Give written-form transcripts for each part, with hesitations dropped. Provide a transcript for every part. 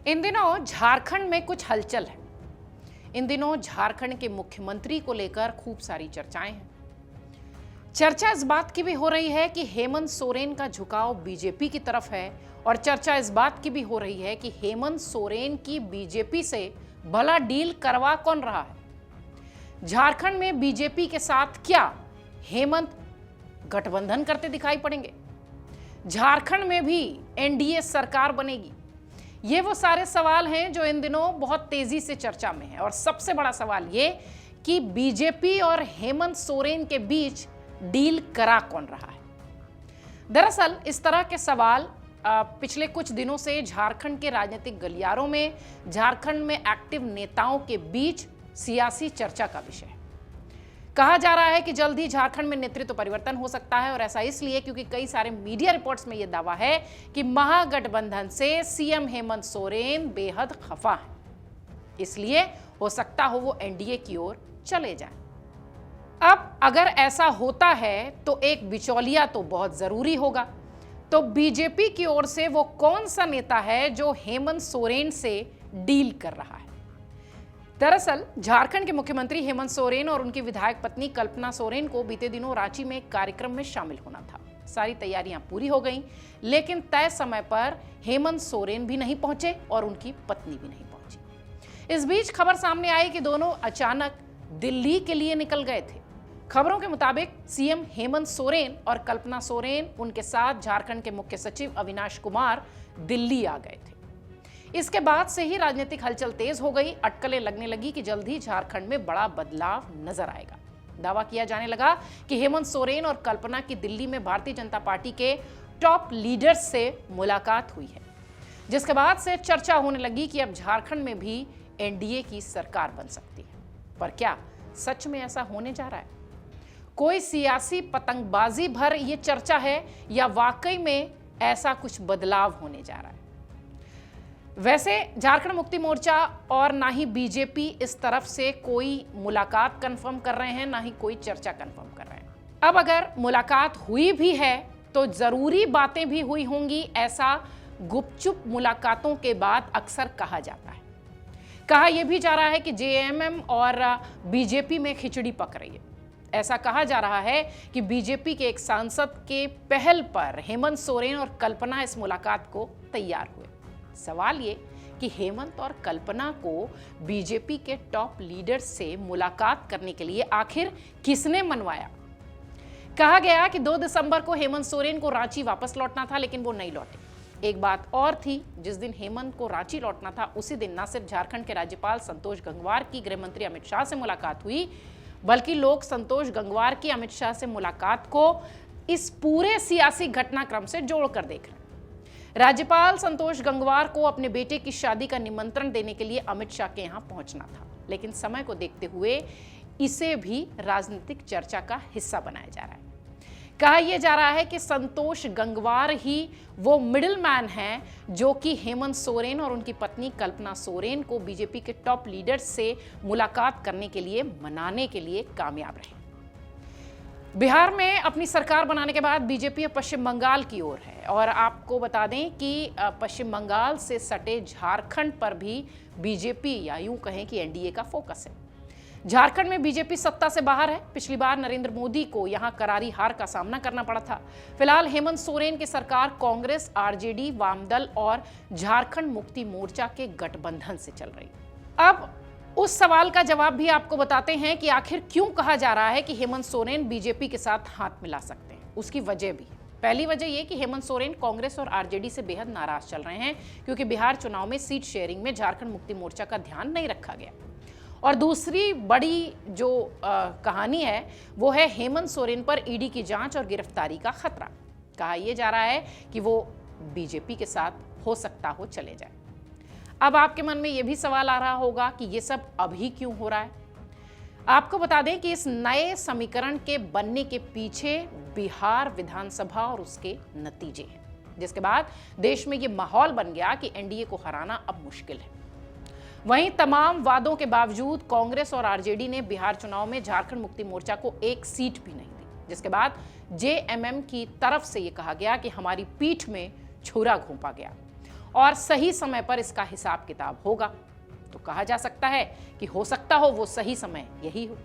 इन दिनों झारखंड में कुछ हलचल है। इन दिनों झारखंड के मुख्यमंत्री को लेकर खूब सारी चर्चाएं हैं। चर्चा इस बात की भी हो रही है कि हेमंत सोरेन का झुकाव बीजेपी की तरफ है, और चर्चा इस बात की भी हो रही है कि हेमंत सोरेन की बीजेपी से भला डील करवा कौन रहा है। झारखंड में बीजेपी के साथ क्या हेमंत गठबंधन करते दिखाई पड़ेंगे? झारखंड में भी एनडीए सरकार बनेगी? ये वो सारे सवाल हैं जो इन दिनों बहुत तेजी से चर्चा में है। और सबसे बड़ा सवाल ये कि बीजेपी और हेमंत सोरेन के बीच डील करा कौन रहा है। दरअसल इस तरह के सवाल पिछले कुछ दिनों से झारखंड के राजनीतिक गलियारों में, झारखंड में एक्टिव नेताओं के बीच सियासी चर्चा का विषय है। कहा जा रहा है कि जल्द ही झारखंड में नेतृत्व परिवर्तन हो सकता है, और ऐसा इसलिए क्योंकि कई सारे मीडिया रिपोर्ट्स में यह दावा है कि महागठबंधन से सीएम हेमंत सोरेन बेहद खफा हैं। इसलिए हो सकता हो वो एनडीए की ओर चले जाएं। अब अगर ऐसा होता है तो एक बिचौलिया तो बहुत जरूरी होगा। तो बीजेपी की ओर से वो कौन सा नेता है जो हेमंत सोरेन से डील कर रहा है? दरअसल झारखंड के मुख्यमंत्री हेमंत सोरेन और उनकी विधायक पत्नी कल्पना सोरेन को बीते दिनों रांची में एक कार्यक्रम में शामिल होना था। सारी तैयारियां पूरी हो गईं, लेकिन तय समय पर हेमंत सोरेन भी नहीं पहुंचे और उनकी पत्नी भी नहीं पहुंची। इस बीच खबर सामने आई कि दोनों अचानक दिल्ली के लिए निकल गए थे। खबरों के मुताबिक सीएम हेमंत सोरेन और कल्पना सोरेन उनके साथ झारखंड के मुख्य सचिव अविनाश कुमार दिल्ली आ गए थे। इसके बाद से ही राजनीतिक हलचल तेज हो गई। अटकलें लगने लगी कि जल्द ही झारखंड में बड़ा बदलाव नजर आएगा। दावा किया जाने लगा कि हेमंत सोरेन और कल्पना की दिल्ली में भारतीय जनता पार्टी के टॉप लीडर्स से मुलाकात हुई है, जिसके बाद से चर्चा होने लगी कि अब झारखंड में भी एनडीए की सरकार बन सकती है। पर क्या सच में ऐसा होने जा रहा है? कोई सियासी पतंगबाजी भर ये चर्चा है या वाकई में ऐसा कुछ बदलाव होने जा रहा है? वैसे झारखंड मुक्ति मोर्चा और ना ही बीजेपी इस तरफ से कोई मुलाकात कंफर्म कर रहे हैं, ना ही कोई चर्चा कंफर्म कर रहे हैं। अब अगर मुलाकात हुई भी है तो जरूरी बातें भी हुई होंगी, ऐसा गुपचुप मुलाकातों के बाद अक्सर कहा जाता है। कहा यह भी जा रहा है कि जेएमएम और बीजेपी में खिचड़ी पक रही है। ऐसा कहा जा रहा है कि बीजेपी के एक सांसद के पहल पर हेमंत सोरेन और कल्पना इस मुलाकात को तैयार हुए। सवाल ये कि हेमंत और कल्पना को बीजेपी के टॉप लीडर से मुलाकात करने के लिए आखिर किसने मनवाया? कहा गया कि 2 दिसंबर को हेमंत सोरेन को रांची वापस लौटना था, लेकिन वो नहीं लौटे। एक बात और थी, जिस दिन हेमंत को रांची लौटना था उसी दिन न सिर्फ झारखंड के राज्यपाल संतोष गंगवार की गृह मंत्री अमित शाह से मुलाकात हुई, बल्कि लोग संतोष गंगवार की अमित शाह से मुलाकात को इस पूरे सियासी घटनाक्रम से जोड़कर देख रहे हैं। राज्यपाल संतोष गंगवार को अपने बेटे की शादी का निमंत्रण देने के लिए अमित शाह के यहां पहुंचना था, लेकिन समय को देखते हुए इसे भी राजनीतिक चर्चा का हिस्सा बनाया जा रहा है। कहा यह जा रहा है कि संतोष गंगवार ही वो मिडिल मैन है जो कि हेमंत सोरेन और उनकी पत्नी कल्पना सोरेन को बीजेपी के टॉप लीडर्स से मुलाकात करने के लिए मनाने के लिए कामयाब रहे। बिहार में अपनी सरकार बनाने के बाद बीजेपी अब पश्चिम बंगाल की ओर है, और आपको बता दें कि पश्चिम बंगाल से सटे झारखंड पर भी बीजेपी या यूं कहें कि एनडीए का फोकस है। झारखंड में बीजेपी सत्ता से बाहर है। पिछली बार नरेंद्र मोदी को यहां करारी हार का सामना करना पड़ा था। फिलहाल हेमंत सोरेन की सरकार कांग्रेस, आरजेडी, वामदल और झारखंड मुक्ति मोर्चा के गठबंधन से चल रही है। अब उस सवाल का जवाब भी आपको बताते हैं कि आखिर क्यों कहा जा रहा है कि हेमंत सोरेन बीजेपी के साथ हाथ मिला सकते हैं। उसकी वजह भी, पहली वजह यह कि हेमंत सोरेन कांग्रेस और आरजेडी से बेहद नाराज चल रहे हैं, क्योंकि बिहार चुनाव में सीट शेयरिंग में झारखंड मुक्ति मोर्चा का ध्यान नहीं रखा गया। और दूसरी बड़ी जो कहानी है वो है हेमंत सोरेन पर ईडी की जांच और गिरफ्तारी का खतरा। कहा यह जा रहा है कि वो बीजेपी के साथ हो सकता हो चले जाए। अब आपके मन में यह भी सवाल आ रहा होगा कि यह सब अभी क्यों हो रहा है। आपको बता दें कि इस नए समीकरण के बनने के पीछे बिहार विधानसभा और उसके नतीजे हैं, जिसके बाद देश में यह माहौल बन गया कि एनडीए को हराना अब मुश्किल है। वहीं तमाम वादों के बावजूद कांग्रेस और आरजेडी ने बिहार चुनाव में झारखंड मुक्ति मोर्चा को एक सीट भी नहीं दी, जिसके बाद जेएमएम की तरफ से यह कहा गया कि हमारी पीठ में छुरा घोंपा गया। और सही समय पर इसका हिसाब किताब होगा। तो कहा जा सकता है कि हो सकता हो वो सही समय यही हो।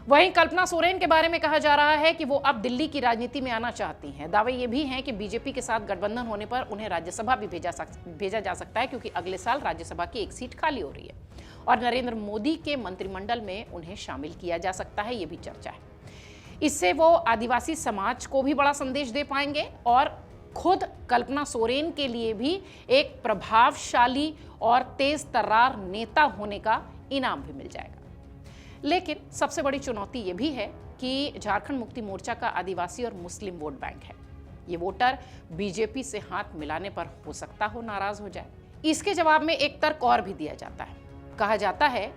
वहीं कल्पना सोरेन के बारे में कहा जा रहा है कि वो अब दिल्ली की राजनीति में आना चाहती हैं। दावे ये भी हैं कि बीजेपी के साथ गठबंधन होने पर उन्हें राज्यसभा भी भेजा जा सकता है, क्योंकि अगले साल राज्यसभा की एक सीट खाली हो रही है और नरेंद्र मोदी के मंत्रिमंडल में उन्हें शामिल किया जा सकता है, ये भी चर्चा है। इससे वो आदिवासी समाज को भी बड़ा संदेश दे पाएंगे और खुद कल्पना सोरेन के लिए भी एक प्रभावशाली और तेज तर्रार नेता होने का इनाम भी मिल जाएगा। लेकिन सबसे बड़ी चुनौती ये भी है कि झारखंड मुक्ति मोर्चा का आदिवासी और मुस्लिम वोट बैंक है। ये वोटर बीजेपी से हाथ मिलाने पर हो सकता हो नाराज हो जाए। इसके जवाब में एक तर्क और भी दिया जाता है। कहा जाता है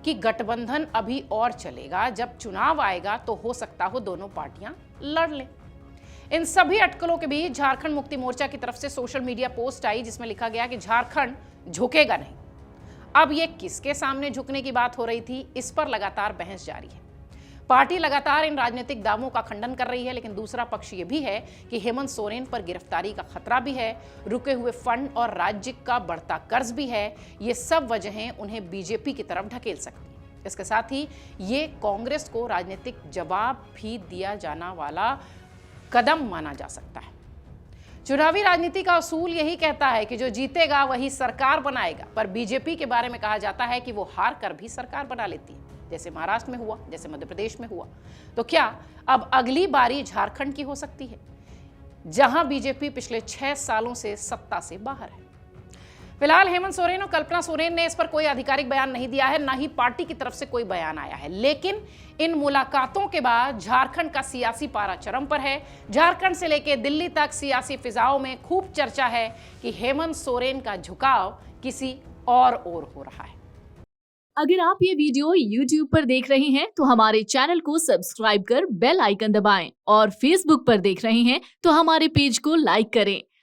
कि गठबंधन अभी और चलेगा, जब चुनाव आएगा तो हो सकता हो दोनों पार्टियां लड़ लें। इन सभी अटकलों के बीच झारखंड मुक्ति मोर्चा की तरफ से सोशल मीडिया पोस्ट आई जिसमें लिखा गया कि झारखंड झुकेगा नहीं। अब ये किसके सामने झुकने की बात हो रही थी, इस पर लगातार बहस जारी है। पार्टी लगातार इन राजनीतिक दावों का खंडन कर रही है, लेकिन दूसरा पक्ष ये भी है कि हेमंत सोरेन पर गिरफ्तारी का खतरा भी है, रुके हुए फंड और राज्य का बढ़ता कर्ज भी है। ये सब वजहें उन्हें बीजेपी की तरफ ढकेल सकती हैं। इसके साथ ही ये कांग्रेस को राजनीतिक जवाब भी दिया जाना वाला कदम माना जा सकता है। चुनावी राजनीति का उसूल यही कहता है कि जो जीतेगा वही सरकार बनाएगा, पर बीजेपी के बारे में कहा जाता है कि वो हार कर भी सरकार बना लेती है, जैसे महाराष्ट्र में हुआ, जैसे मध्य प्रदेश में हुआ। तो क्या अब अगली बारी झारखंड की हो सकती है, जहां बीजेपी पिछले 6 सालों से सत्ता से बाहर है? फिलहाल हेमंत सोरेन और कल्पना सोरेन ने इस पर कोई आधिकारिक बयान नहीं दिया है, ना ही पार्टी की तरफ से कोई बयान आया है। लेकिन इन मुलाकातों के बाद झारखंड का सियासी पारा चरम पर है। झारखंड से लेकर दिल्ली तक सियासी फिजाओं में खूब चर्चा है कि हेमंत सोरेन का झुकाव किसी और ओर हो रहा है। अगर आप ये वीडियो YouTube पर देख रहे हैं तो हमारे चैनल को सब्सक्राइब कर बेल आइकन दबाएं और Facebook पर देख रहे हैं तो हमारे पेज को लाइक करें।